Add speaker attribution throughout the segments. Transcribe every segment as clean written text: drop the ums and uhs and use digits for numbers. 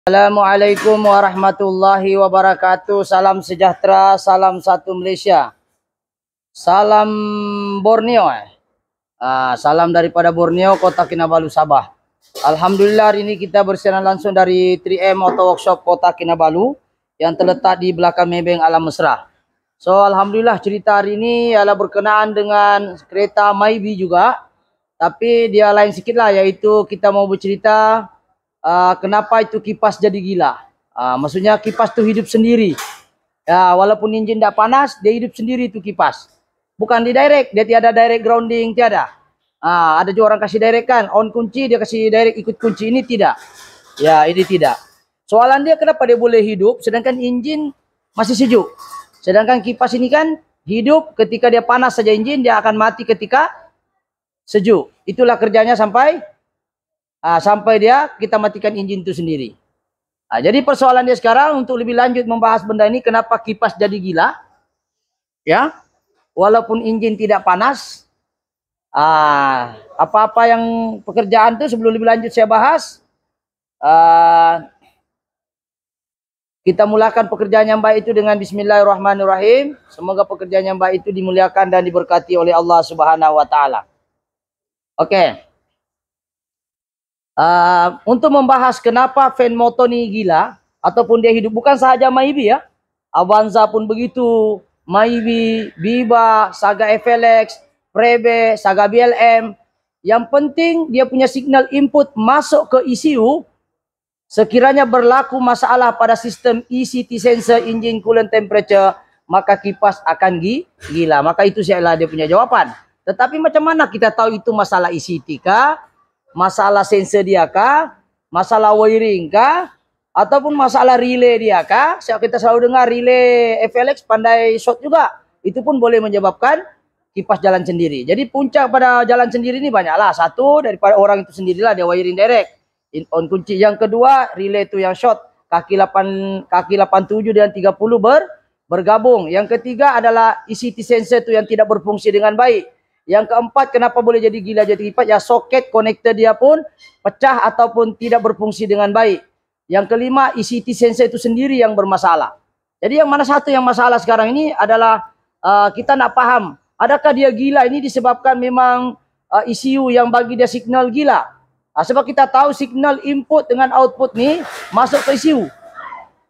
Speaker 1: Assalamualaikum warahmatullahi wabarakatuh. Salam sejahtera, salam satu Malaysia. Salam Borneo. Salam daripada Borneo, Kota Kinabalu, Sabah. Alhamdulillah hari ini kita bersiaran langsung dari 3M Auto Workshop Kota Kinabalu yang terletak di belakang Maybank Alam Mesra. So alhamdulillah cerita hari ini adalah berkenaan dengan kereta Myvi juga. Tapi dia lain sikit lah, yaitu kita mau bercerita kenapa itu kipas jadi gila. Maksudnya kipas itu hidup sendiri. Ya, walaupun enjin tidak panas, dia hidup sendiri itu kipas. Bukan di direct, dia tiada direct grounding, tiada. Ada juga orang kasih direct kan, on kunci dia kasih direct ikut kunci, ini tidak. Ya, ini tidak. Soalan dia kenapa dia boleh hidup sedangkan enjin masih sejuk. Sedangkan kipas ini kan hidup ketika dia panas saja enjin, dia akan mati ketika sejuk. Itulah kerjanya sampai kita matikan enjin itu sendiri. Jadi persoalan dia sekarang untuk lebih lanjut membahas benda ini, kenapa kipas jadi gila, ya, walaupun enjin tidak panas. Apa-apa yang pekerjaan itu sebelum lebih lanjut saya bahas, kita mulakan pekerjaan yang baik itu dengan Bismillahirrahmanirrahim. Semoga pekerjaan yang baik itu dimuliakan dan diberkati oleh Allah Subhanahu Wa Taala. Oke. Untuk membahas kenapa fan motor ini gila ataupun dia hidup, bukan sahaja Myvi ya, Avanza pun begitu, Myvi, Biba, Saga FLX, Prebe, Saga BLM. Yang penting dia punya signal input masuk ke ECU. Sekiranya berlaku masalah pada sistem ECT sensor, engine coolant temperature, maka kipas akan gila. Maka itu sialah dia punya jawaban. Tetapi macam mana kita tahu itu masalah ECT kah? Masalah sensor dia kah? Masalah wiring kah? Ataupun masalah relay dia kah? Kita selalu dengar relay FLX pandai short juga. Itu pun boleh menyebabkan kipas jalan sendiri. Jadi puncak pada jalan sendiri ini banyaklah. Satu, daripada orang itu sendirilah dia wiring direct. On kunci. Yang kedua, relay itu yang short. Kaki 87 dan 30 bergabung. Yang ketiga adalah ECT sensor itu yang tidak berfungsi dengan baik. Yang keempat, kenapa boleh jadi gila jadi kipas? Ya, soket konektor dia pun pecah ataupun tidak berfungsi dengan baik. Yang kelima, ECT sensor itu sendiri yang bermasalah. Jadi yang mana satu yang masalah sekarang ini adalah kita nak paham, adakah dia gila ini disebabkan memang ECU yang bagi dia signal gila? Sebab kita tahu signal input dengan output ni masuk ke ECU.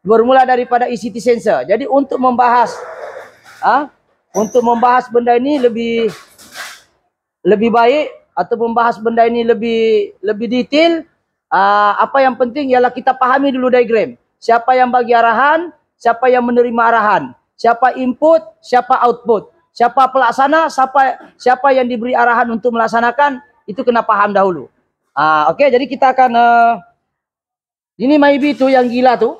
Speaker 1: Bermula daripada ECT sensor. Jadi untuk membahas benda ini lebih baik atau membahas benda ini lebih detail, apa yang penting ialah kita pahami dulu diagram. Siapa yang bagi arahan, siapa yang menerima arahan, siapa input, siapa output, siapa pelaksana, siapa yang diberi arahan untuk melaksanakan, itu kena paham dahulu. Oke, jadi kita akan ini Myvi tu yang gila tu.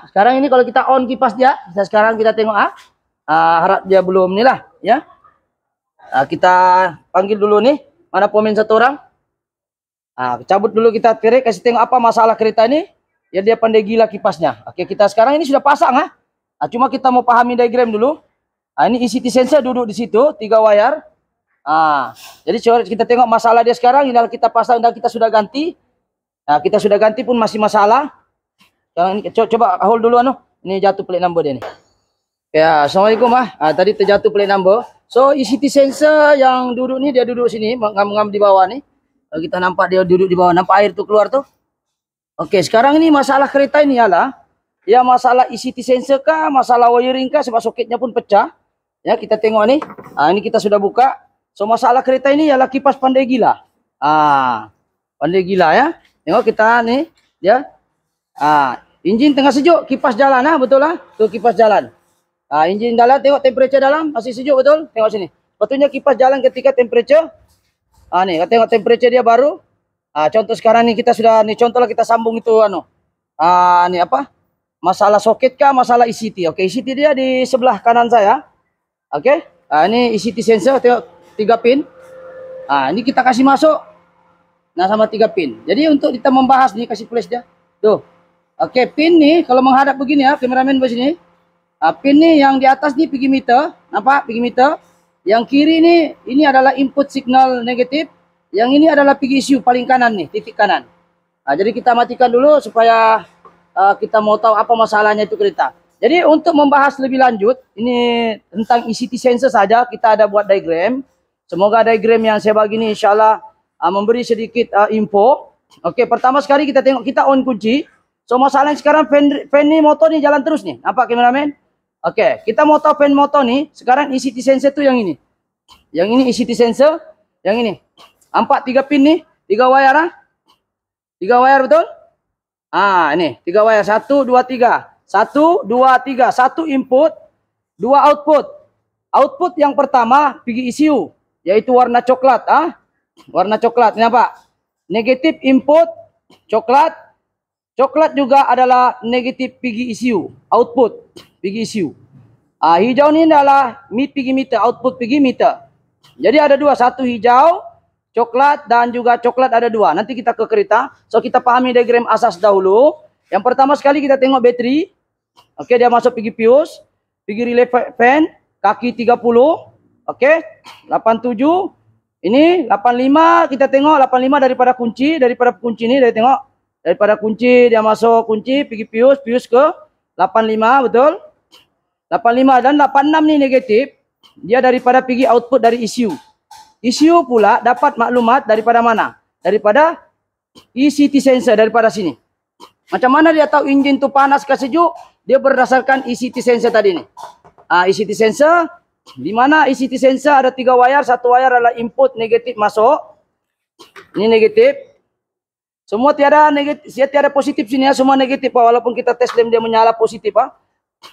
Speaker 1: Sekarang ini kalau kita on kipas dia, sekarang kita tengok harap dia belum ni lah ya. Kita panggil dulu nih, mana pemain satu orang. Cabut dulu kita kerek, kasih tengok apa masalah kereta ini. Ya dia pandai gila kipasnya. Oke, kita sekarang ini sudah pasang cuma kita mau pahami diagram dulu. Ini ECT sensor duduk di situ, 3 wire. Jadi kita tengok masalah dia sekarang. Ini kita pasang dan kita sudah ganti. Kita sudah ganti pun masih masalah. Coba hold dulu Ini jatuh plate number dia nih. Ya, assalamualaikum tadi terjatuh plate number. So ECT sensor yang duduk ni, dia duduk sini, mengam di bawah ni. Kita nampak dia duduk di bawah, nampak air tu keluar tu. Okey, sekarang ini masalah kereta ini ialah ya masalah ECT sensor kah, masalah wiring kah, sebab soketnya pun pecah. Ya, kita tengok ni. Ini kita sudah buka. So masalah kereta ini ialah kipas pandai gila. Pandai gila ya. Tengok kita ni, dia. Enjin tengah sejuk, kipas jalan betul lah. Tu kipas jalan. Enjin dalam, tengok temperature dalam masih sejuk betul. Tengok sini. Betulnya kipas jalan ketika temperature. Nih, tengok temperature dia baru. Contoh sekarang ni kita sudah ni, contohlah kita sambung itu ni apa? Masalah soket kah, masalah ECT. Okey, ECT dia di sebelah kanan saya. Okey. Ini ECT sensor, tengok 3 pin. Ini kita kasih masuk. Sama 3 pin. Jadi untuk kita membahas ni, kasih flash dia. Tuh. Okey, pin ni kalau menghadap begini kameramen begini. Pin ni yang di atas ni pergi meter, nampak pergi meter. Yang kiri ni, ini adalah input signal negatif. Yang ini adalah pergi ECU paling kanan ni, titik kanan. Jadi kita matikan dulu supaya kita mau tahu apa masalahnya itu kereta. Jadi untuk membahas lebih lanjut, ini tentang ECT sensor saja, kita ada buat diagram. Semoga diagram yang saya bagi ini insya Allah memberi sedikit info. Oke, pertama sekali kita tengok, kita on kunci. So masalahnya sekarang fan ni motor ni jalan terus nih. Nampak kameramen? Oke, kita mau tahu fan motor nih, sekarang ECT sensor itu yang ini. Yang ini ECT sensor, yang ini. Nampak 3 pin nih, 3 wire 3 wire betul? Ini 3 wire, 1, 2, 3. 1, 2, 3. 1 input, 2 output. Output yang pertama pergi ECU, yaitu warna coklat. Warna coklat, ini apa? Negatif input, coklat. Coklat juga adalah negatif pergi ECU, output pergi ECU. Hijau ini adalah pergi meter, output pergi meter. Jadi ada dua, satu hijau, coklat, dan juga coklat ada dua. Nanti kita ke kereta. So kita pahami diagram asas dahulu. Yang pertama sekali kita tengok bateri. Oke, dia masuk pergi fuse, pergi relay fan, kaki 30. Oke, 87. Ini 85, kita tengok 85 daripada kunci ini dia tengok. Daripada kunci dia masuk kunci, pergi fuse ke 85, betul? 85 dan 86 ni negatif. Dia daripada pergi output dari ECU. ECU pula dapat maklumat daripada mana? Daripada ECT sensor, daripada sini. Macam mana dia tahu enjin tu panas ke sejuk? Dia berdasarkan ECT sensor tadi ni. ECT sensor, di mana ECT sensor ada 3 wire, 1 wire adalah input negatif masuk. Ini negatif. Semua tiada negatif, tiada positif sini ya, semua negatif walaupun kita tes dia menyala positif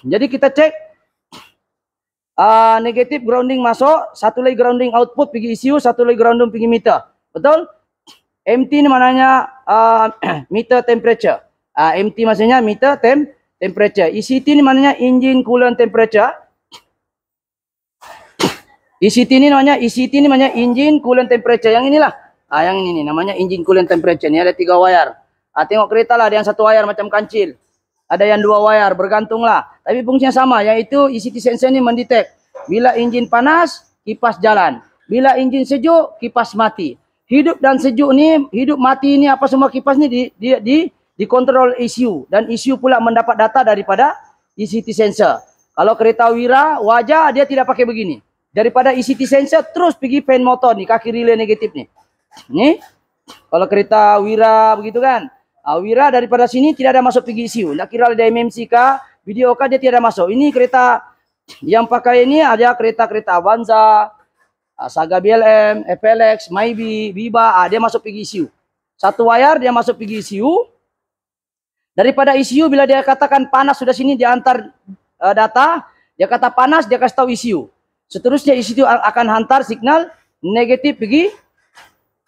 Speaker 1: Jadi kita cek negatif grounding masuk, satu lagi grounding output pergi ECU, satu lagi grounding pergi meter. Betul? MT ni maknanya meter temperature. MT maksudnya meter temperature. ECT ni maknanya engine coolant temperature. ECT ni namanya engine coolant temperature. Yang inilah. Yang ini nih namanya engine coolant temperature. Ni ada 3 wire. Tengok kereta lah, ada yang 1 wire macam kancil. Ada yang 2 wire, bergantunglah. Tapi fungsinya sama, yaitu ECT sensor ini mendetek bila enjin panas, kipas jalan. Bila enjin sejuk, kipas mati. Hidup dan sejuk ni, hidup mati ni apa semua kipas ni dikontrol ECU, dan ECU pula mendapat data daripada ECT sensor. Kalau kereta Wira, wajah dia tidak pakai begini. Daripada ECT sensor terus pergi fan motor ni, kaki relay negatif ni. Ni kalau kereta Wira begitu kan. Wira daripada sini tidak ada masuk pergi ECU. Tak kira ada MMC kah, video kah, dia tidak masuk. Ini kereta yang pakai ini ada kereta-kereta Avanza, Saga BLM, FLX, Mybi, Biba, dia masuk pergi ECU. 1 wire dia masuk pergi ECU. Daripada ECU bila dia katakan panas sudah sini, dia hantar data, dia kata panas, dia kasih tahu ECU. Seterusnya ECU akan hantar signal negatif pergi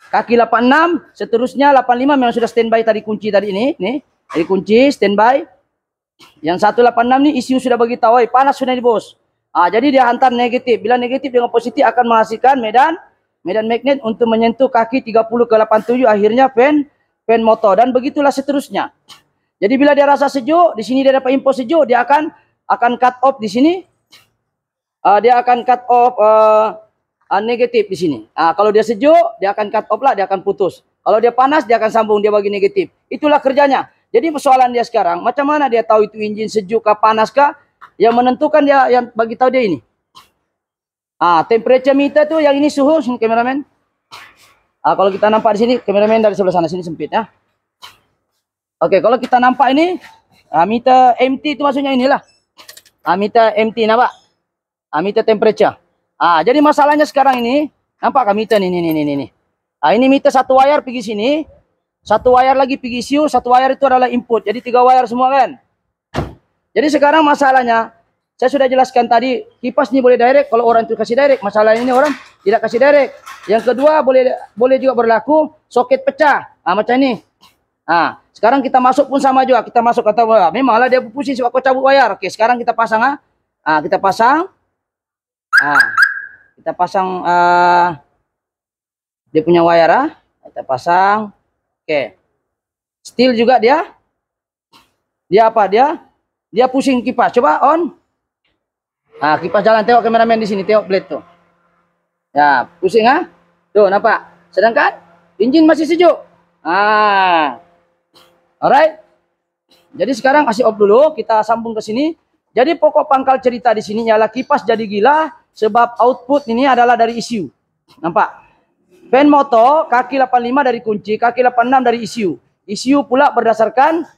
Speaker 1: kaki 86, seterusnya 85 memang sudah standby tadi kunci tadi ini, nih, dari kunci standby. Yang 186 ni ECU sudah bagi tahu, panas sudah nih bos. Jadi dia hantar negatif. Bila negatif dengan positif akan menghasilkan medan magnet untuk menyentuh kaki 30 ke 87, akhirnya fan motor, dan begitulah seterusnya. Jadi bila dia rasa sejuk, di sini dia dapat info sejuk, dia akan cut off di sini. Dia akan cut off negatif di sini. Kalau dia sejuk, dia akan cut off lah, dia akan putus. Kalau dia panas, dia akan sambung, dia bagi negatif. Itulah kerjanya. Jadi persoalan dia sekarang, macam mana dia tahu itu enjin sejuk kah, panas kah? Yang menentukan dia, yang bagi tahu dia ini. Temperature meter tu, yang ini suhu, sini kameramen. Kalau kita nampak di sini, kameramen dari sebelah sana, sini sempit ya. Oke, kalau kita nampak ini, meter MT itu maksudnya inilah. Meter MT, nampak? Meter temperature. Jadi masalahnya sekarang ini, nampak meter ini. Ini meter 1 wire pergi sini, 1 wire lagi pergi ECU, 1 wire itu adalah input. Jadi 3 wire semua kan. Jadi sekarang masalahnya, saya sudah jelaskan tadi, kipas ini boleh direct kalau orang itu kasih direct. Masalahnya ini orang tidak kasih direct. Yang kedua boleh juga berlaku soket pecah. Macam ini. Sekarang kita masuk pun sama juga. Kita masuk kata memanglah dia pusing sebab kau cabut wire. Oke, sekarang kita pasang kita pasang. Kita pasang dia punya wire kita pasang. Oke. Still juga dia apa? Dia pusing kipas. Coba on. Kipas jalan, tengok kameramen di sini, tengok blade tuh. Ya, pusing Tuh, nampak? Sedangkan engine masih sejuk. Alright. Jadi sekarang kasih off dulu, kita sambung ke sini. Jadi pokok pangkal cerita di sini ialah kipas jadi gila sebab output ini adalah dari ECU. Nampak? Fan motor kaki 85 dari kunci, kaki 86 dari ECU. ECU pula berdasarkan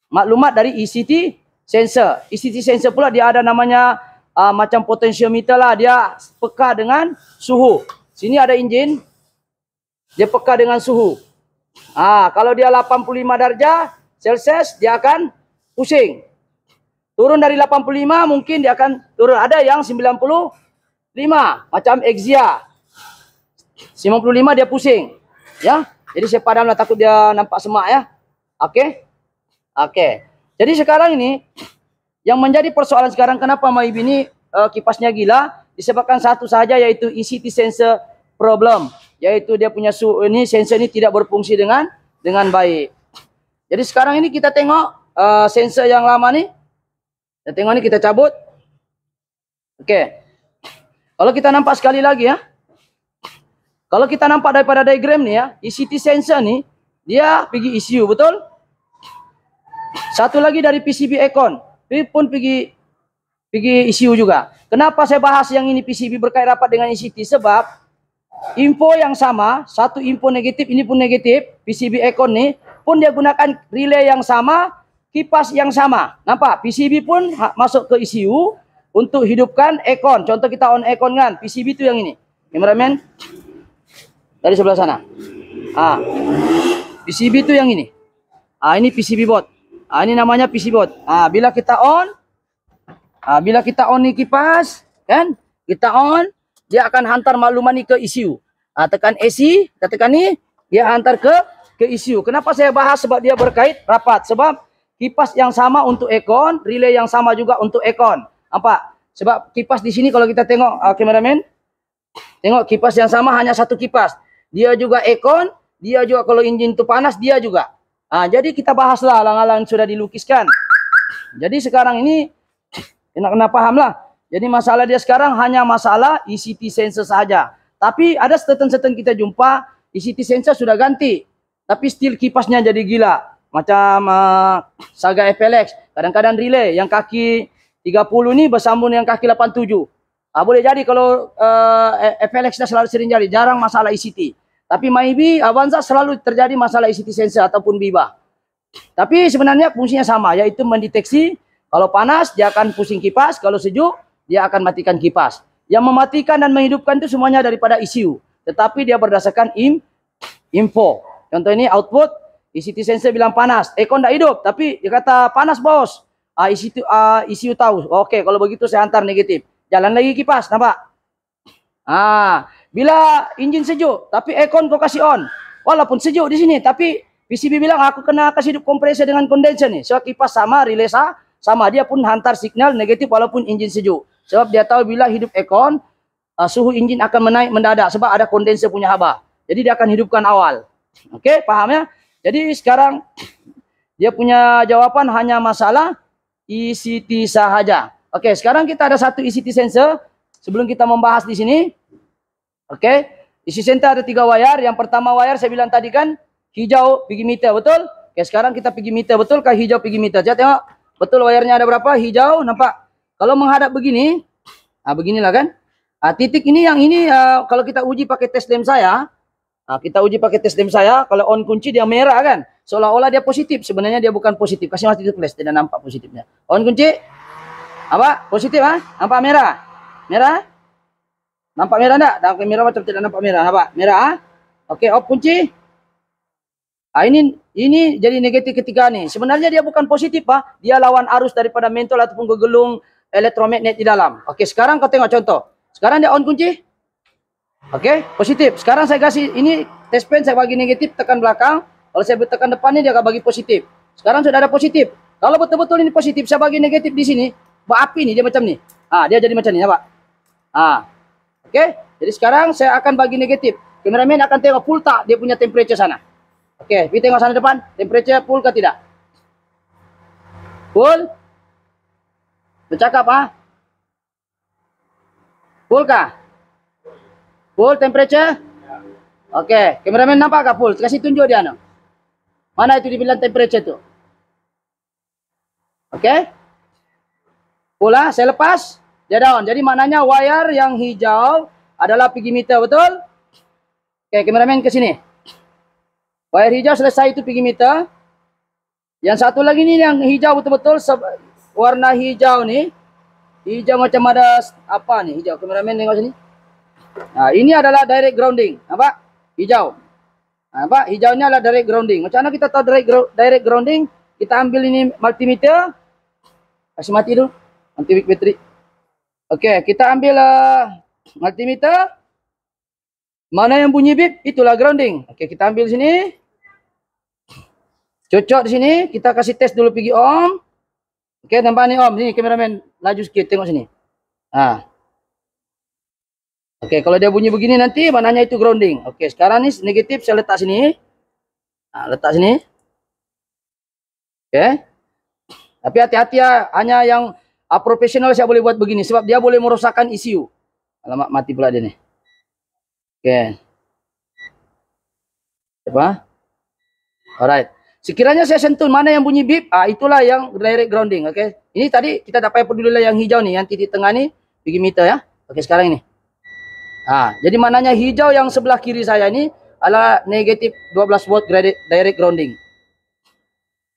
Speaker 1: maklumat dari ECT sensor. ECT sensor pula dia ada namanya macam potentiometer lah, dia peka dengan suhu. Sini ada enjin, dia peka dengan suhu. Kalau dia 85 derajat Celsius dia akan pusing. Turun dari 85 mungkin dia akan turun. Ada yang 95 macam Exia. 95 dia pusing. Ya. Jadi saya padamlah, takut dia nampak semak ya. Oke. Oke. Jadi sekarang ini yang menjadi persoalan sekarang kenapa Maybe ini kipasnya gila disebabkan satu saja, yaitu ECT sensor problem, yaitu dia punya ini sensor ini tidak berfungsi dengan baik. Jadi sekarang ini kita tengok sensor yang lama nih. Kita tengok ini, kita cabut. Oke. Kalau kita nampak sekali lagi ya. Kalau kita nampak daripada diagram nih ya, ECT sensor nih dia pergi ECU, betul? Satu lagi dari PCB Econ, ini pun pergi ECU juga. Kenapa saya bahas yang ini PCB berkait rapat dengan ECT? Sebab info yang sama, satu info negatif, ini pun negatif. PCB Econ nih pun dia gunakan relay yang sama, kipas yang sama. Nampak? PCB pun masuk ke ECU untuk hidupkan Econ. Contoh kita on Econ kan, PCB itu yang ini. Cameraman dari sebelah sana. PCB itu yang ini. Ini PCB board. Ini namanya PCB board. Bila kita on, nih kipas, kan? Kita on, dia akan hantar makluman ini ke ECU. Tekan AC, kita tekan ni, dia hantar ke ECU. Kenapa saya bahas? Sebab dia berkait rapat. Sebab kipas yang sama untuk Econ, relay yang sama juga untuk Econ. Nampak? Sebab kipas di sini kalau kita tengok, kameramen, tengok kipas yang sama hanya satu kipas. Dia juga Econ, dia juga kalau enjin itu panas, dia juga. Jadi kita bahaslah alang-alang sudah dilukiskan. Jadi sekarang ini kena paham lah. Jadi masalah dia sekarang hanya masalah ECT sensor saja. Tapi ada certain kita jumpa ECT sensor sudah ganti, tapi still kipasnya jadi gila. Macam Saga FLX, kadang-kadang relay yang kaki 30 ini bersambung yang kaki 87. Boleh jadi kalau FLX dah selalu sering jadi, jarang masalah ECT. Tapi maybe Avanza selalu terjadi masalah ECT sensor ataupun Biba. Tapi sebenarnya fungsinya sama, yaitu mendeteksi kalau panas dia akan pusing kipas, kalau sejuk dia akan matikan kipas. Yang mematikan dan menghidupkan itu semuanya daripada ECU. Tetapi dia berdasarkan info. Contoh ini output, ECT sensor bilang panas. Econ tidak hidup, tapi dia kata panas bos. ECU tahu. Oke, kalau begitu saya antar negatif. Jalan lagi kipas, nampak? Bila enjin sejuk, tapi Econ kau kasih on. Walaupun sejuk di sini, tapi PCB bilang aku kena kasih hidup kompresor dengan kondenser nih. So kipas sama, relay sama. Dia pun hantar signal negatif walaupun enjin sejuk. Sebab dia tahu bila hidup Econ, suhu enjin akan menaik mendadak sebab ada kondenser punya haba. Jadi dia akan hidupkan awal. Oke, paham ya? Jadi sekarang dia punya jawaban hanya masalah ECT sahaja. Oke, sekarang kita ada satu ECT sensor. Sebelum kita membahas di sini, oke, ECT sensor ada 3 wire. Yang pertama wire saya bilang tadi kan hijau pergi meter, betul? Oke, sekarang kita pergi meter, betul kah hijau pergi meter? Jadi tengok, betul wirenya ada berapa? Hijau, nampak? Kalau menghadap begini, beginilah kan? Titik ini yang ini kalau kita uji pakai tes lem saya, kalau on kunci dia merah kan? Seolah-olah dia positif, sebenarnya dia bukan positif. Kasih mati itu flash, tidak nampak positifnya. On kunci, apa? Positif Nampak merah? Merah? Nampak merah enggak? Nampak merah macam tidak nampak merah, nampak? Merah Oke, off kunci. Ini jadi negatif ketiga nih. Sebenarnya dia bukan positif dia lawan arus daripada mentol ataupun gegelung elektromagnet di dalam. Oke, sekarang kau tengok contoh. Sekarang dia on kunci. Oke, positif. Sekarang saya kasih ini test pen, saya bagi negatif, tekan belakang. Kalau saya tekan depan ini dia akan bagi positif. Sekarang sudah ada positif. Kalau betul-betul ini positif, saya bagi negatif di sini. Api nih dia macam nih. Dia jadi macam ni, Pak. Oke. Jadi sekarang saya akan bagi negatif. Kameramen akan tengok full tak dia punya temperature sana. Oke, kita tengok sana depan, temperature full ke tidak? Full? Bercakap Full kah? Full temperature? Oke, kameramen nampak kah full? Kasih tunjuk dia no. Mana itu dibilang temperature tu? Oke. Pula saya lepas, dia down. Jadi maknanya wire yang hijau adalah pergi meter, betul? Oke, kameramen ke sini. Wire hijau selesai, itu pergi meter. Yang satu lagi nih yang hijau betul-betul warna hijau nih. Hijau macam ada apa nih hijau? Kameramen tengok sini. Nah, ini adalah direct grounding. Nampak? Hijau. Nampak? Hijaunya adalah direct grounding. Macam mana kita tahu direct grounding? Kita ambil ini multimeter. Kasih mati dulu. Anti weak battery. Oke, kita ambil multimeter. Mana yang bunyi bip? Itulah grounding. Oke, kita ambil sini. Cocok di sini. Kita kasih tes dulu pergi ohm. Oke, nampak ni ohm. Sini kameramen laju sikit, tengok sini. Oke, kalau dia bunyi begini nanti maknanya itu grounding. Oke, sekarang ni negatif saya letak sini. Letak sini. Oke. Tapi hati-hati ya, hanya yang profesional saya boleh buat begini sebab dia boleh merosakkan ECU. Alamak, mati pula dia nih. Oke. Apa? Alright. Sekiranya saya sentuh mana yang bunyi bip, itulah yang direct grounding. Oke. Ini tadi kita tak payah peduli lah yang hijau nih, yang titik tengah ni pergi meter ya. Oke, sekarang ini. Jadi maknanya hijau yang sebelah kiri saya ini adalah negatif 12 volt direct grounding.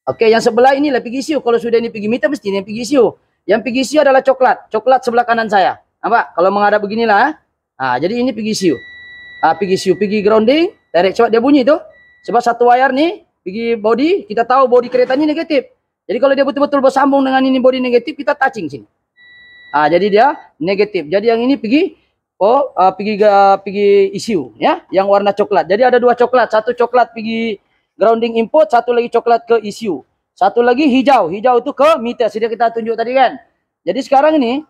Speaker 1: Oke, yang sebelah ini lah pergi ECU. Kalau sudah ini pergi meter mesti ini pergi ECU. Yang pergi ECU adalah coklat. Coklat sebelah kanan saya. Nampak? Kalau menghadap beginilah. Jadi ini pergi ECU. Pergi ECU, pergi grounding, direct. Coba dia bunyi tu. Sebab satu wire ni pergi body, kita tahu body kereta ni negatif. Jadi kalau dia betul-betul bersambung dengan ini body negatif, kita touching sini. Jadi dia negatif. Jadi yang ini pergi pergi ECU ya, yang warna coklat. Jadi ada dua coklat, satu coklat pergi grounding input, satu lagi coklat ke ECU. Satu lagi hijau. Hijau itu ke meter. Sudah kita tunjuk tadi kan. Jadi sekarang ini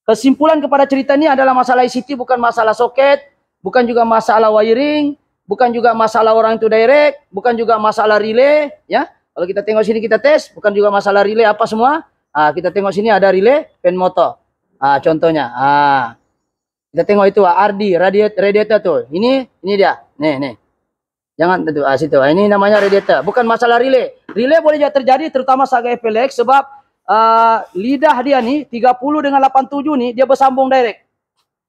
Speaker 1: kesimpulan kepada cerita ini adalah masalah ICT, bukan masalah soket, bukan juga masalah wiring, bukan juga masalah orang itu direct, bukan juga masalah relay ya. Kalau kita tengok sini kita tes, bukan juga masalah relay apa semua. Kita tengok sini ada relay fan motor. Contohnya. Kita tengok itu RD radiator tuh. Ini dia. Nih. Jangan tentu situ. Ini namanya radiator. Bukan masalah relay. Relay boleh terjadi terutama Saga FLX sebab lidah dia nih 30 dengan 87 nih dia bersambung direct.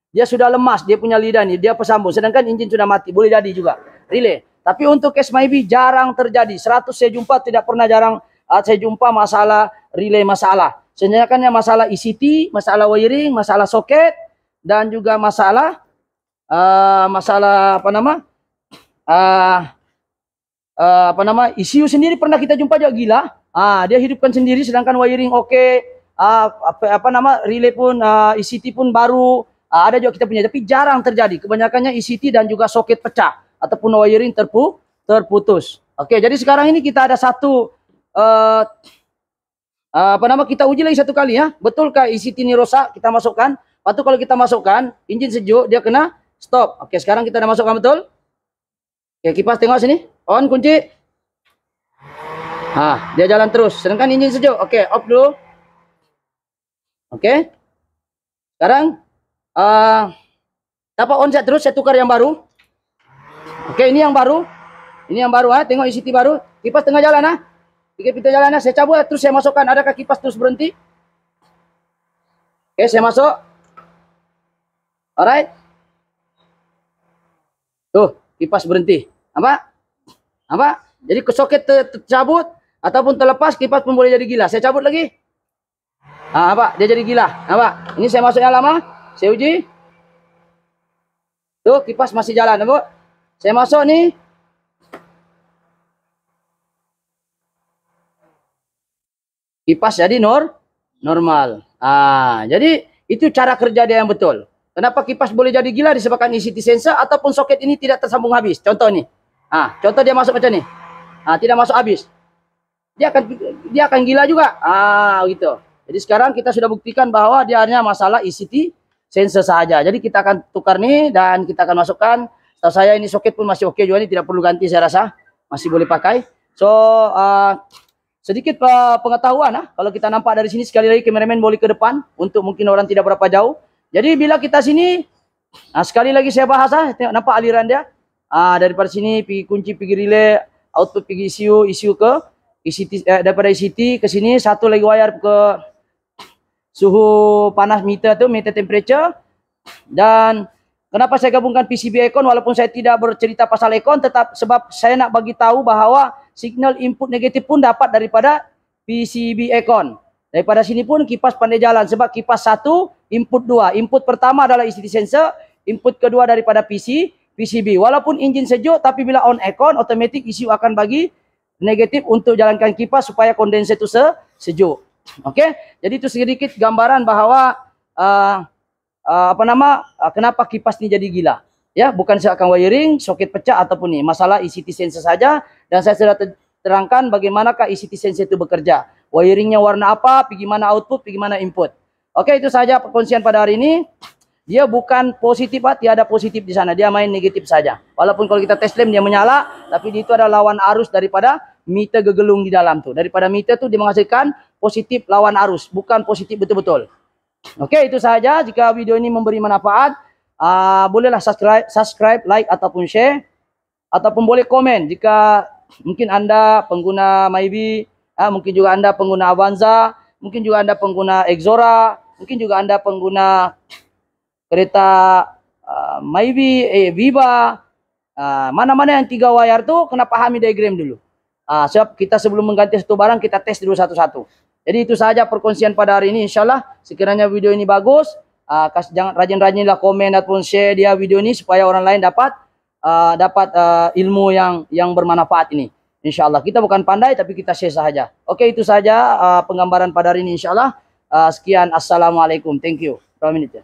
Speaker 1: Dia sudah lemas, dia punya lidah nih, dia bersambung. Sedangkan enjin sudah mati, boleh jadi juga relay. Tapi untuk case maybe jarang terjadi. 100 saya jumpa, tidak pernah jarang saya jumpa masalah relay masalah. Sebenarnya masalah ECT, masalah wiring, masalah soket dan juga masalah ECU sendiri pernah kita jumpa juga gila. Dia hidupkan sendiri sedangkan wiring oke. Relay pun ECT pun baru. Ada juga kita punya, tapi jarang terjadi. Kebanyakannya ECT dan juga soket pecah ataupun wiring terputus. Oke, jadi sekarang ini kita ada satu kita uji lagi satu kali ya. Betulkah ECT ini rosak? Kita masukkan. Waktu kalau kita masukkan, enjin sejuk dia kena stop. Oke, sekarang kita dah masukkan betul. Oke, kipas tengok sini. On kunci. Dia jalan terus. Sedangkan enjin sejuk. Oke, off dulu. Oke. Sekarang dapat on set terus, saya tukar yang baru. Oke, ini yang baru. Ini yang baru tengok ECT baru. Kipas tengah jalan Kita jalan saya cabut terus saya masukkan. Adakah kipas terus berhenti? Oke, saya masuk. Alright. Tuh, kipas berhenti. Apa? Jadi ke soket tercabut ataupun terlepas, kipas pun boleh jadi gila. Saya cabut lagi. Dia jadi gila. Ini saya masuk yang lama. Saya uji. Tuh, kipas masih jalan, Bu. Saya masuk nih. Kipas jadi normal. Jadi itu cara kerja dia yang betul. Kenapa kipas boleh jadi gila disebabkan ECT sensor ataupun soket ini tidak tersambung habis. Contoh nih. Contoh dia masuk macam ni. Tidak masuk habis. Dia akan gila juga. Gitu. Jadi sekarang kita sudah buktikan bahwa dia hanya masalah ECT sensor saja. Jadi kita akan tukar nih dan kita akan masukkan. Setahu saya ini soket pun masih oke juga nih, tidak perlu ganti saya rasa. Masih boleh pakai. So sedikit pengetahuan kalau kita nampak dari sini, sekali lagi kameramen boleh ke depan untuk mungkin orang tidak berapa jauh. Jadi bila kita sini sekali lagi saya bahas tengok nampak aliran dia. Daripada sini pergi kunci, pergi relay, output pergi ECU ke daripada ICT ke sini, satu lagi wire ke suhu panas meter tu, meter temperature. Dan kenapa saya gabungkan PCB Icon walaupun saya tidak bercerita pasal Icon, tetap sebab saya nak bagi tahu bahawa signal input negatif pun dapat daripada PCB Icon. Daripada sini pun kipas pandai jalan sebab kipas 1, input 2. Input pertama adalah ICT sensor, input kedua daripada PCB. Walaupun enjin sejuk tapi bila on Icon, automatik ECU akan bagi negatif untuk jalankan kipas supaya kondenser itu sejuk. Okey, jadi itu sedikit gambaran bahawa kenapa kipas ni jadi gila. Ya, bukan seakan wiring, soket pecah ataupun ni masalah ICT sensor saja. Dan saya sudah terangkan bagaimanakah ICT sensor itu bekerja. Wiringnya warna apa, pergi mana output, pergi mana input. Okey, itu saja perkongsian pada hari ini. Dia bukan positif, tiada positif di sana. Dia main negatif saja. Walaupun kalau kita test lamp dia menyala, tapi itu adalah lawan arus daripada meter gegelung di dalam tu. Daripada meter tu dia menghasilkan positif lawan arus, bukan positif betul-betul. Okey, itu saja. Jika video ini memberi manfaat, bolehlah subscribe, like ataupun share, ataupun boleh komen. Jika mungkin anda pengguna Myvi, mungkin juga anda pengguna Avanza, mungkin juga anda pengguna Exora, mungkin juga anda pengguna kereta Myvi, Viva, mana-mana yang 3 wire tu kena pahami diagram dulu. Sebab kita sebelum mengganti satu barang kita tes dulu satu-satu. Jadi itu saja perkongsian pada hari ini. InsyaAllah sekiranya video ini bagus, jangan rajin-rajinlah komen ataupun share dia video ini supaya orang lain dapat ilmu yang bermanfaat ini. InsyaAllah kita bukan pandai tapi kita share saja. Okey, itu saja penggambaran pada hari ini InsyaAllah. Sekian, assalamualaikum. Thank you. Berapa minit ya?